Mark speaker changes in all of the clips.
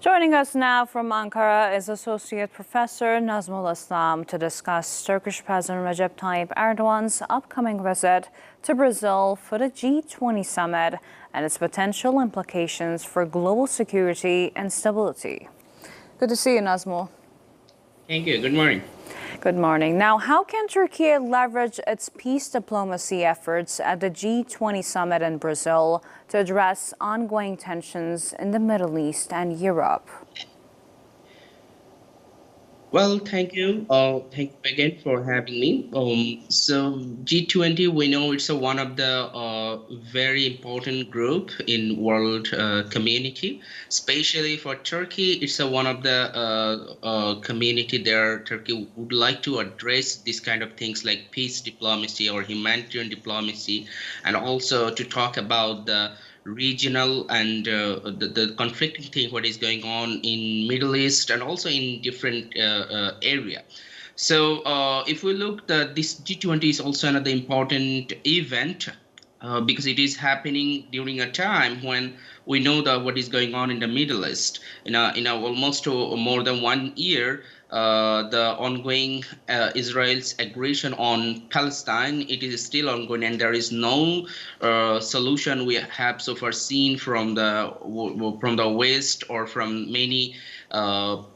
Speaker 1: Joining us now from Ankara is Associate Professor Nazmul to discuss Turkish President Recep Tayyip Erdogan's upcoming visit to Brazil for the G20 summit and its potential implications for global security and stability. Good to see you, Nazmul.
Speaker 2: Thank you. Good morning.
Speaker 1: Good morning. Now, how can Turkey leverage its peace diplomacy efforts at the G20 summit in Brazil to address ongoing tensions in the Middle East and Europe?
Speaker 2: Well, thank you. Thank you again for having me. So G20, we know it's one of the very important group in world community, especially for Turkey. It's one of the community there. Turkey would like to address this kind of things like peace diplomacy or humanitarian diplomacy, and also to talk about the regional and the conflicting thing what is going on in Middle East and also in different area. So if we look, this G20 is also another important event because it is happening during a time when we know that what is going on in the Middle East. In a almost more than 1 year, the ongoing Israel's aggression on Palestine, it is still ongoing, and there is no solution we have so far seen from the West or from many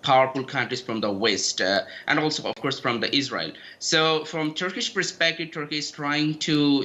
Speaker 2: powerful countries from the West, and also, of course, from the Israel. So, from Turkish perspective, Turkey is trying to,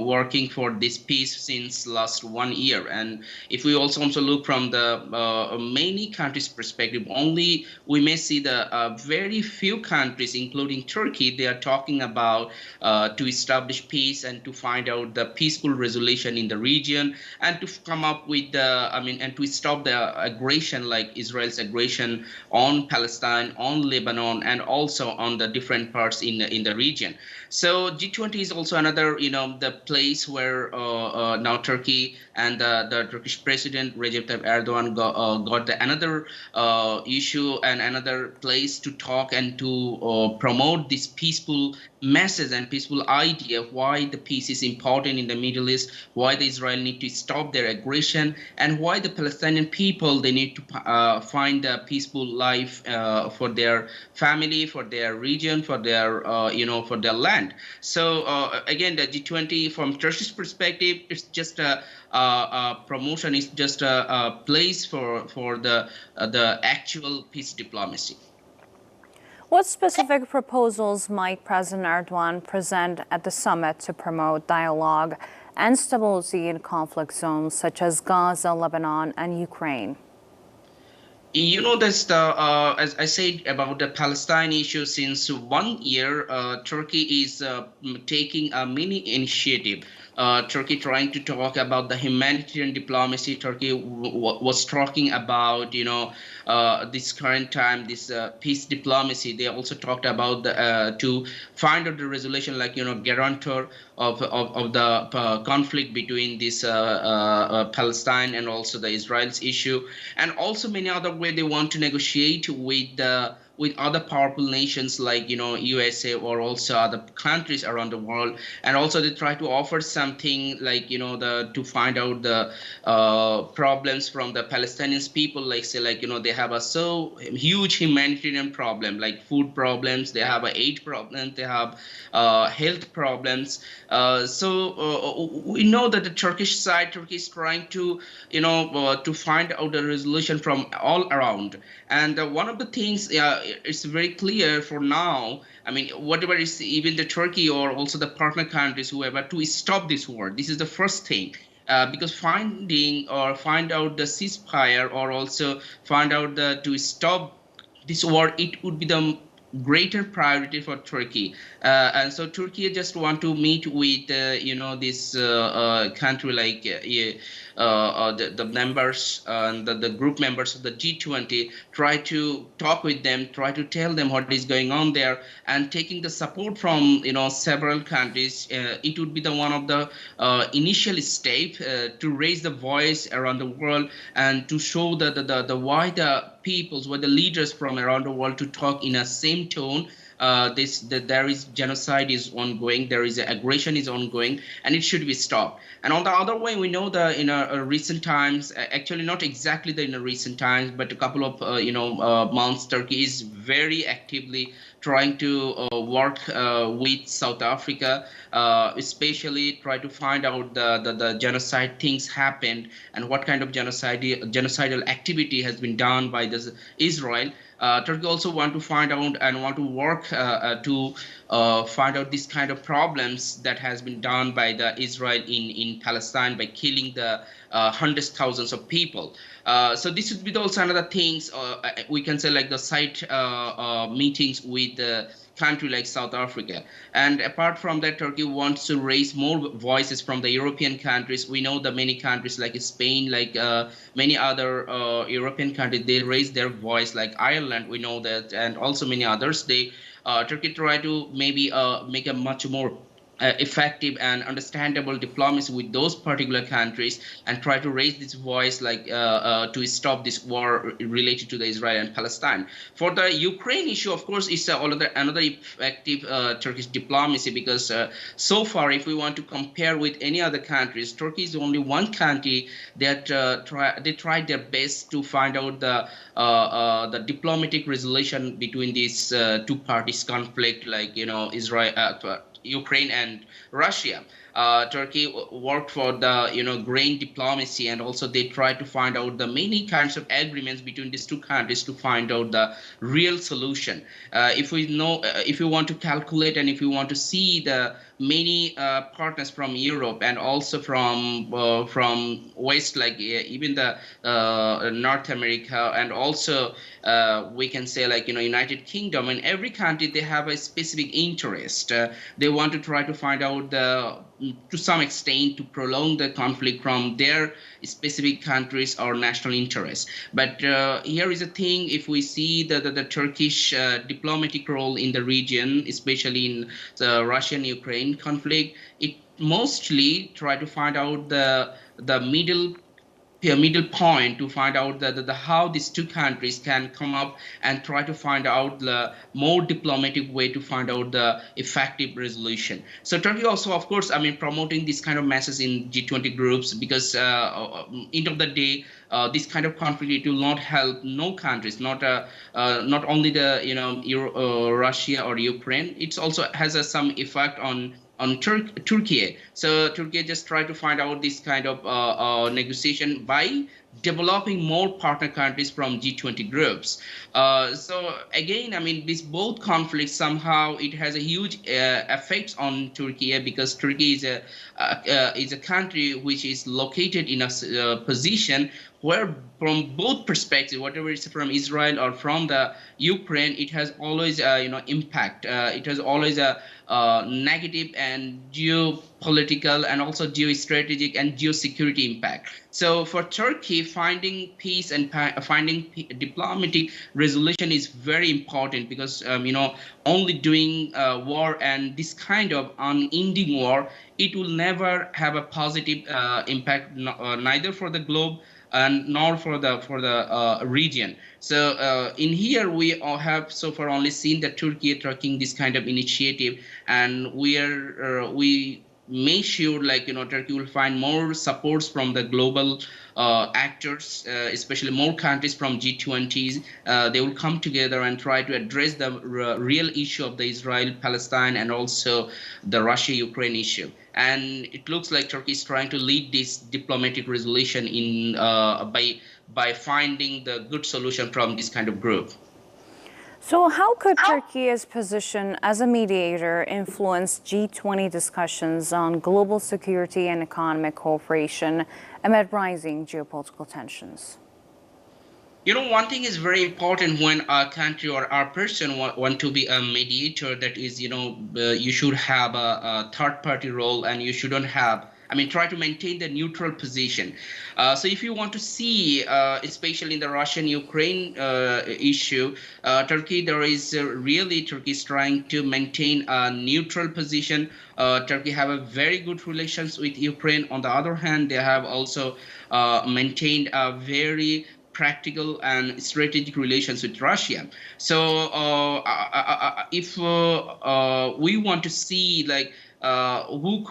Speaker 2: working for this peace since last 1 year. And if we also look from the many countries' perspective, only we may see the very few countries, including Turkey, they are talking about to establish peace and to find out the peaceful resolution in the region and to come up with and to stop the aggression like Israel's aggression on Palestine, on Lebanon, and also on the different parts in the region. So G20 is also another, the place where now Turkey and the Turkish President Recep Tayyip Erdogan got another issue and another place to talk and to promote this peaceful message and peaceful idea of why the peace is important in the Middle East, why the Israel need to stop their aggression, and why the Palestinian people, they need to find a peaceful life for their family, for their region, for their for their land. So again, the G20 from Turkish perspective, it's just a promotion. It's just a place for the actual peace diplomacy.
Speaker 1: What specific proposals might President Erdogan present at the summit to promote dialogue and stability in conflict zones such as Gaza, Lebanon, and Ukraine?
Speaker 2: That's as I said about the Palestine issue, since 1 year, Turkey is taking a mini initiative. Turkey trying to talk about the humanitarian diplomacy. Turkey was talking about, this current time, this peace diplomacy. They also talked about to find out the resolution, like, guarantor of the conflict between this Palestine and also the Israel's issue, and also many other way they want to negotiate with other powerful nations like USA or also other countries around the world, and also they try to offer something like to find out the problems from the Palestinian people, like say like they have a so huge humanitarian problem like food problems, they have a aid problems, they have health problems. We know that the Turkish side, Turkey is trying to to find out a resolution from all around, and one of the things it's very clear for now. I mean, whatever is even the Turkey or also the partner countries, whoever, to stop this war. This is the first thing. Because finding or find out the ceasefire or also find out to stop this war, it would be the greater priority for Turkey. And so Turkey just want to meet with this country like the members and the group members of the G20, try to talk with them, try to tell them what is going on there, and taking the support from several countries. It would be the one of the initial step to raise the voice around the world and to show the why the peoples, why the leaders from around the world to talk in a same tone there is genocide is ongoing, there is aggression is ongoing, and it should be stopped. And on the other way, we know that in recent times, actually not exactly in the recent times, but a couple of months, Turkey is very actively trying to work with South Africa, especially try to find out the genocide things happened and what kind of genocidal activity has been done by this Israel. Turkey also want to find out and want to work to find out this kind of problems that has been done by the Israel in Palestine by killing the hundreds thousands of people. So this would be also another things we can say, like the side meetings with the country like South Africa. And apart from that, Turkey wants to raise more voices from the European countries. We know that many countries like Spain, like many other European countries, they raise their voice, like Ireland, we know that, and also many others. Turkey try to maybe make a much more effective and understandable diplomacy with those particular countries and try to raise this voice, like to stop this war related to the Israel and Palestine. For the Ukraine issue, of course, is another effective Turkish diplomacy, because so far, if we want to compare with any other countries, Turkey is only one country that they tried their best to find out the diplomatic resolution between these two parties conflict, like Israel. Ukraine and Russia. Turkey worked for the grain diplomacy, and also they tried to find out the many kinds of agreements between these two countries to find out the real solution. If we want to calculate and if we want to see the many partners from Europe and also from West, like even the North America, and also we can say like United Kingdom, and every country they have a specific interest. They want to try to find out to some extent to prolong the conflict from their specific countries or national interests. But here is a thing: if we see the Turkish diplomatic role in the region, especially in the Russian-Ukraine conflict, it mostly try to find out the middle point to find out how these two countries can come up and try to find out the more diplomatic way to find out the effective resolution. So Turkey also, of course, promoting this kind of message in G20 groups, because end of the day, this kind of conflict, it will not help no countries, not only the Russia or Ukraine. It also has some effect on Turkey. So Turkey just try to find out this kind of negotiation by developing more partner countries from G20 groups. So again, these both conflicts, somehow it has a huge effect on Turkey, because Turkey is a country which is located in a position where, from both perspectives, whatever it's from Israel or from the Ukraine, it has always impact. It has always a negative and geopolitical and also geostrategic and geosecurity impact. So for Turkey, finding peace and finding diplomatic resolution is very important, because only doing war and this kind of unending war, it will never have a positive impact, neither for the globe and nor for the region. So in here, we all have so far only seen that Turkey taking this kind of initiative, and we make sure, like Turkey will find more supports from the global actors, especially more countries from G20s. They will come together and try to address the real issue of the Israel-Palestine and also the Russia-Ukraine issue. And it looks like Turkey is trying to lead this diplomatic resolution in by finding the good solution from this kind of group.
Speaker 1: So how could Turkey's position as a mediator influence G20 discussions on global security and economic cooperation amid rising geopolitical tensions?
Speaker 2: One thing is very important when a country or a person want to be a mediator, that is, you should have a third-party role, and you shouldn't have, try to maintain the neutral position. So if you want to see, especially in the Russian-Ukraine issue, Turkey is trying to maintain a neutral position. Turkey have a very good relations with Ukraine. On the other hand, they have also maintained a very practical and strategic relations with Russia. So if we want to see like who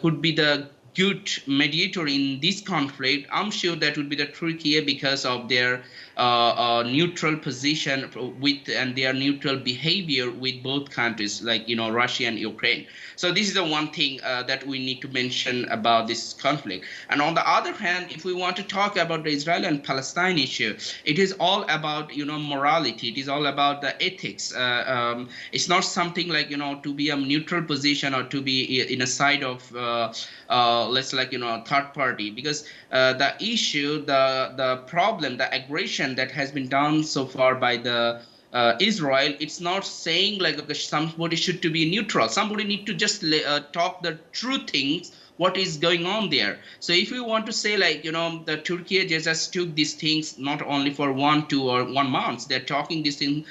Speaker 2: could be the good mediator in this conflict, I'm sure that would be the Turkey because of their neutral position with and their neutral behavior with both countries, like Russia and Ukraine. So this is the one thing that we need to mention about this conflict. And on the other hand, if we want to talk about the Israel and Palestine issue, it is all about morality. It is all about the ethics. It's not something like to be a neutral position or to be in a side of let's like third party, because the issue, the problem, the aggression that has been done so far by the Israel, it's not saying like okay, somebody should to be neutral. Somebody need to just talk the true things, what is going on there. So if we want to say like the Turkey just took these things not only for 1, 2, or 1 month. They're talking this thing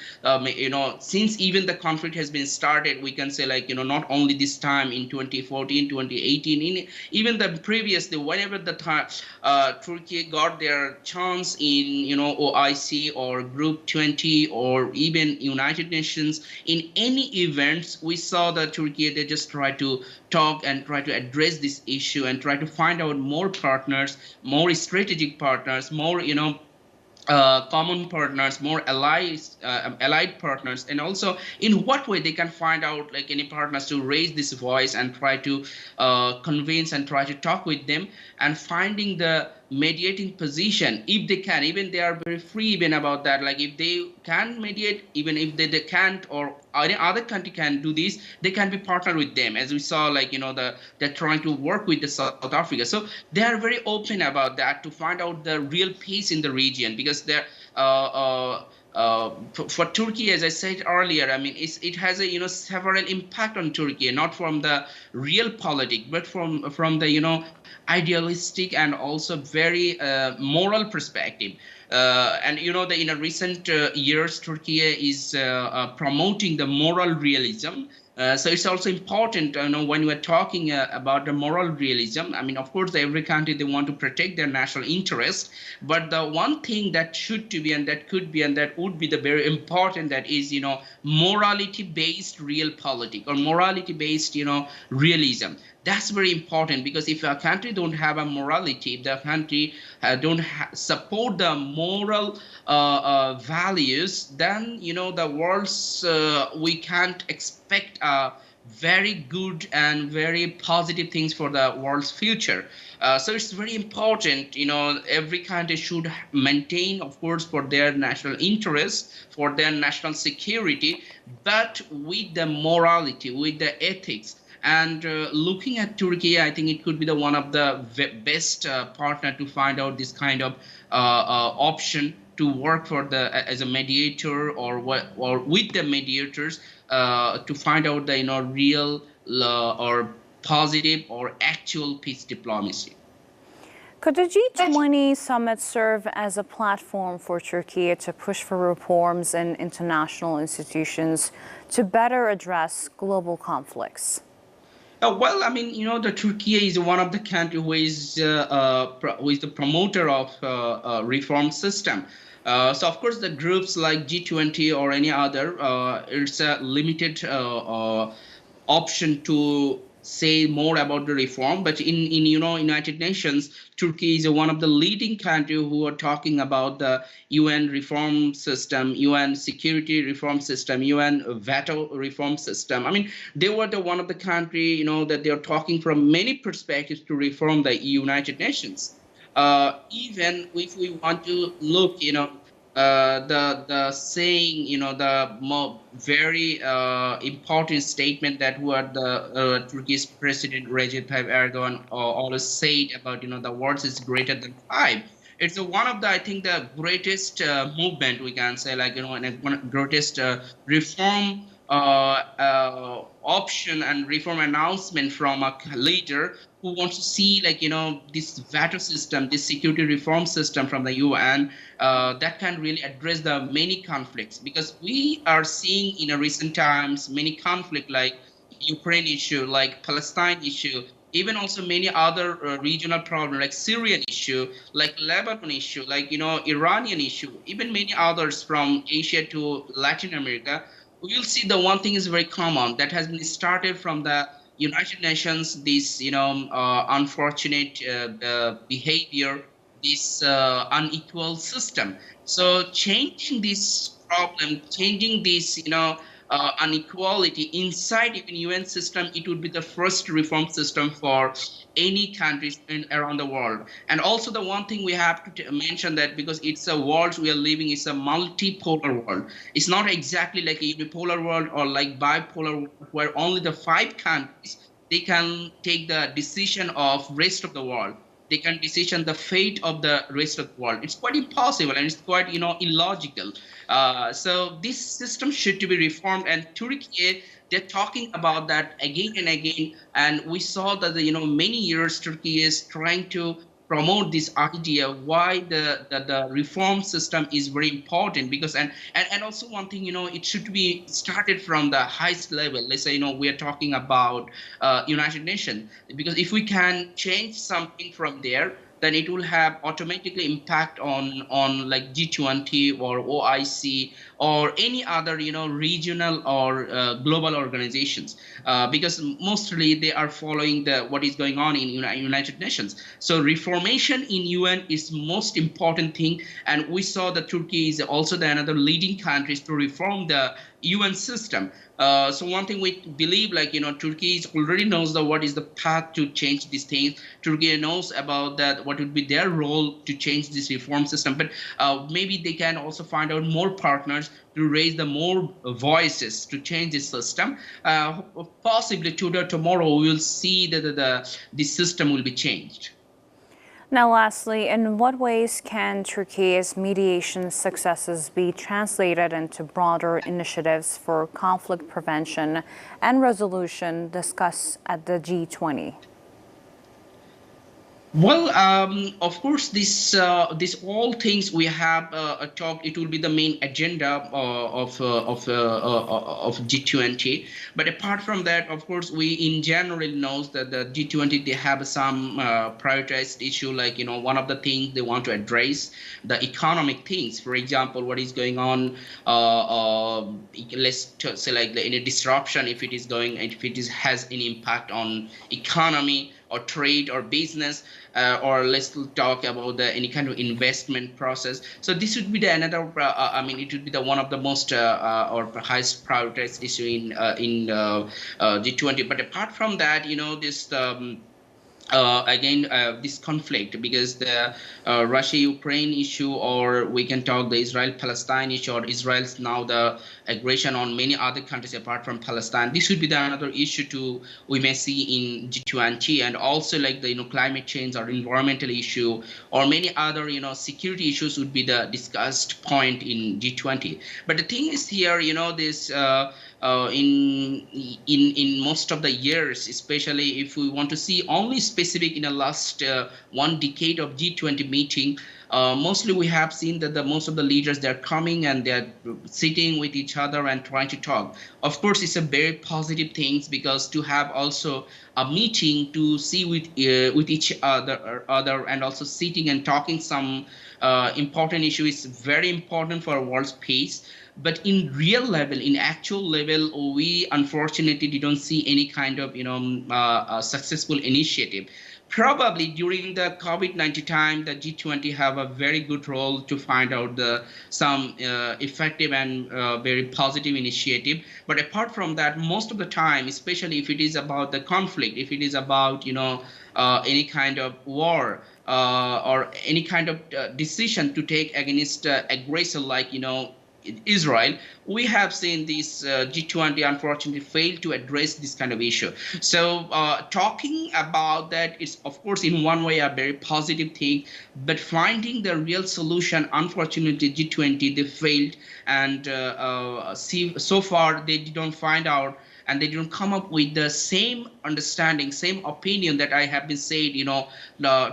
Speaker 2: since even the conflict has been started. We can say like not only this time in 2014, 2018, in even the previously, whenever the time Turkey got their chance in OIC or Group 20 or even United Nations, in any events we saw that Turkey, they just try to talk and try to address this issue and try to find out more partners, more strategic partners, more common partners, more allied partners, and also in what way they can find out like any partners to raise this voice and try to convince and try to talk with them and finding the mediating position if they can. Even they are very free even about that, like if they can mediate, even if they can't or any other country can do this, they can be partnered with them, as we saw like they're trying to work with the South Africa. So they are very open about that to find out the real peace in the region, because they're for Turkey, as I said earlier, I mean, it has a several impact on Turkey, not from the real politics, but from the idealistic and also very moral perspective. And in a recent years, Turkey is promoting the moral realism. So it's also important, when we're talking about the moral realism. I mean, of course, every country, they want to protect their national interest, but the one thing that should to be and that could be and that would be the very important, that is, morality-based real politics or morality-based, realism. That's very important, because if a country don't have a morality, if the country don't support the moral values, then the world's we can't expect very good and very positive things for the world's future. So it's very important, every country should maintain, of course, for their national interests, for their national security, but with the morality, with the ethics. And looking at Turkey, I think it could be the one of the best partner to find out this kind of option to work for as a mediator or with the mediators to find out the real or positive or actual peace diplomacy.
Speaker 1: Could the G20 summit serve as a platform for Turkey to push for reforms in international institutions to better address global conflicts?
Speaker 2: Well, I mean, the Turkey is one of the countries who is the promoter of reform system. So, of course, the groups like G20 or any other, it's a limited option to say more about the reform. But in United Nations, Turkey is one of the leading countries who are talking about the UN reform system, UN security reform system, UN veto reform system. I mean, they were one of the country, that they are talking from many perspectives to reform the United Nations. Even if we want to look, the saying, the very important statement that what the Turkish President Recep Tayyip Erdogan always said about, the world is greater than 5. It's one of the, I think, the greatest movement, we can say, like, and one of the greatest reform option and reform announcement from a leader who wants to see, like, this veto system, this security reform system from the UN that can really address the many conflicts. Because we are seeing in a recent times many conflict like Ukraine issue, like Palestine issue, even also many other regional problems like Syrian issue, like Lebanon issue, like Iranian issue, even many others from Asia to Latin America. We will see the one thing is very common that has been started from the United Nations. This unfortunate behavior, this unequal system. So changing this problem, changing this inequality inside even UN system, it would be the first reform system for any countries around the world. And also the one thing we have to mention that because it's a world we are living, it's a multipolar world. It's not exactly like a unipolar world or like bipolar world where only the five countries they can take the decision of rest of the world. They can decision the fate of the rest of the world. It's quite impossible and it's quite illogical. So this system should to be reformed, and Turkey they're talking about that again and again. And we saw that many years Turkey is trying to promote this idea why the reform system is very important because and also one thing it should be started from the highest level. Let's say we are talking about United Nations, because if we can change something from there, then it will have automatically impact on like G20 or OIC or any other regional or global organizations, because mostly they are following the what is going on in United Nations. So reformation in UN is most important thing, and we saw that Turkey is also the another leading countries to reform the UN system. So one thing we believe, like Turkey already knows what is the path to change these things. Turkey knows about that what would be their role to change this reform system, but maybe they can also find out more partners to raise the more voices to change this system. Possibly today, tomorrow, we will see that the system will be changed.
Speaker 1: Now, lastly, in what ways can Turkey's mediation successes be translated into broader initiatives for conflict prevention and resolution discussed at the G20?
Speaker 2: Well, of course, this all things we have talked. It will be the main agenda of G20. But apart from that, of course, we in general knows that the G20 they have some prioritized issue. Like one of the things they want to address the economic things. For example, what is going on? Let's say like any disruption, if it is going, if it is has any impact on economy or trade or business, or let's talk about any kind of investment process. So this would be the another. I mean, it would be the one of the most or highest prioritized issue in G20. But apart from that, this. Again, this conflict, because the Russia-Ukraine issue, or we can talk the Israel-Palestine issue, or Israel's now the aggression on many other countries apart from Palestine. This would be the another issue we may see in G20, and also like the climate change or environmental issue, or many other security issues would be the discussed point in G20. But the thing is here, this. In most of the years, especially if we want to see only specific in the last one decade of G20 meeting, mostly we have seen that the most of the leaders, they're coming and they're sitting with each other and trying to talk. Of course, it's a very positive thing, because to have also a meeting to see with each other and also sitting and talking some important issue is very important for world's peace. But in real level, in actual level, we unfortunately didn't see any kind of successful initiative. Probably during the COVID-19 time, the G20 have a very good role to find out some effective and very positive initiative. But apart from that, most of the time, especially if it is about the conflict, if it is about any kind of war, or any kind of decision to take against aggressor, like Israel, we have seen this G20 unfortunately failed to address this kind of issue. So talking about that is, of course, in one way a very positive thing, but finding the real solution, unfortunately, G20 they failed, and so far they didn't find out, and they didn't come up with the same understanding, same opinion that I have been said,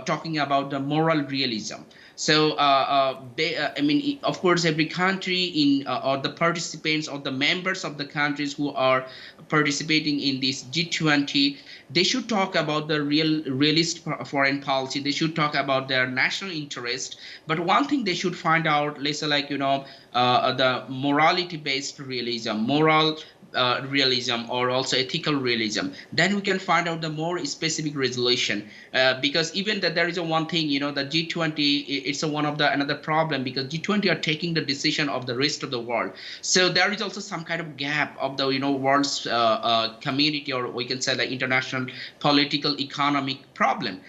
Speaker 2: talking about the moral realism. So I mean, of course, every country in or the participants or the members of the countries who are participating in this G20, they should talk about the realist foreign policy. They should talk about their national interest. But one thing they should find out, let's say, like, the morality-based realism, moral realism, or also ethical realism. Then we can find out the more specific resolution. Because even that there is a one thing, the G20, it's one of the another problem, because G20 are taking the decision of the rest of the world. So there is also some kind of gap of the world's community, or we can say the international political economic problem.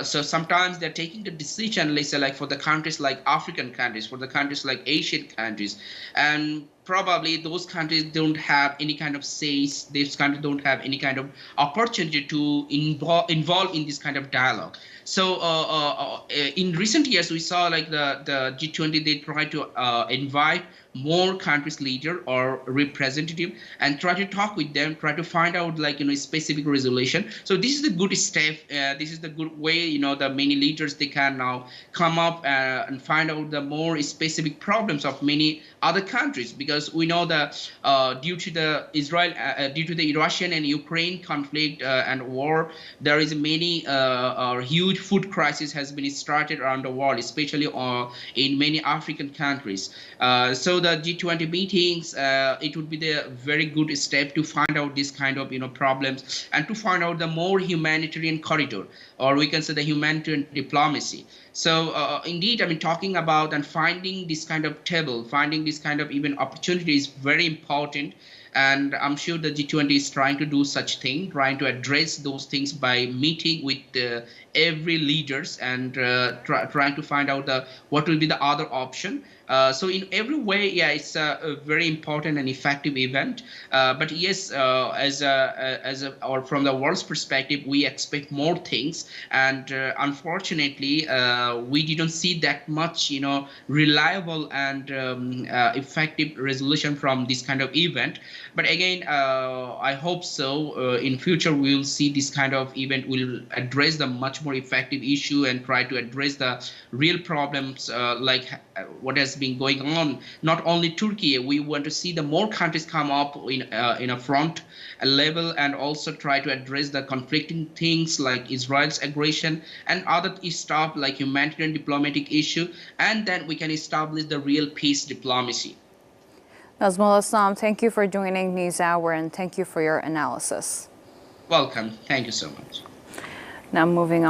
Speaker 2: So sometimes they're taking the decision, let's say, like for the countries like African countries, for the countries like Asian countries, and probably those countries don't have any kind of says. These countries don't have any kind of opportunity to involve in this kind of dialogue. So in recent years, we saw like the G20, they try to invite more countries leader or representative and try to talk with them, try to find out like specific resolution. So this is the good step. This is the good way. The many leaders, they can now come up and find out the more specific problems of many other countries, because we know that due to the Russian and Ukraine conflict and war, there is many huge food crisis has been started around the world, especially in many African countries. So the G20 meetings, it would be the very good step to find out this kind of problems, and to find out the more humanitarian corridor, or we can say the humanitarian diplomacy. So indeed, I mean, talking about and finding this kind of table, finding this kind of even opportunity is very important. And I'm sure the G20 is trying to do such thing, trying to address those things by meeting with every leaders, and trying to find out what will be the other option. So in every way, yeah, it's a very important and effective event. But yes, or from the world's perspective, we expect more things, and unfortunately, we didn't see that much, reliable and effective resolution from this kind of event. But again, I hope so. In future, we will see this kind of event will address the much more effective issue and try to address the real problems, like what has been going on. Not only Turkey, we want to see the more countries come up in a front level, and also try to address the conflicting things like Israel's aggression and other stuff like humanitarian diplomatic issue, and then we can establish the real peace diplomacy.
Speaker 1: Nazmul Islam, thank you for joining NewsHour, and thank you for your analysis.
Speaker 2: Welcome. Thank you so much.
Speaker 1: Now moving on.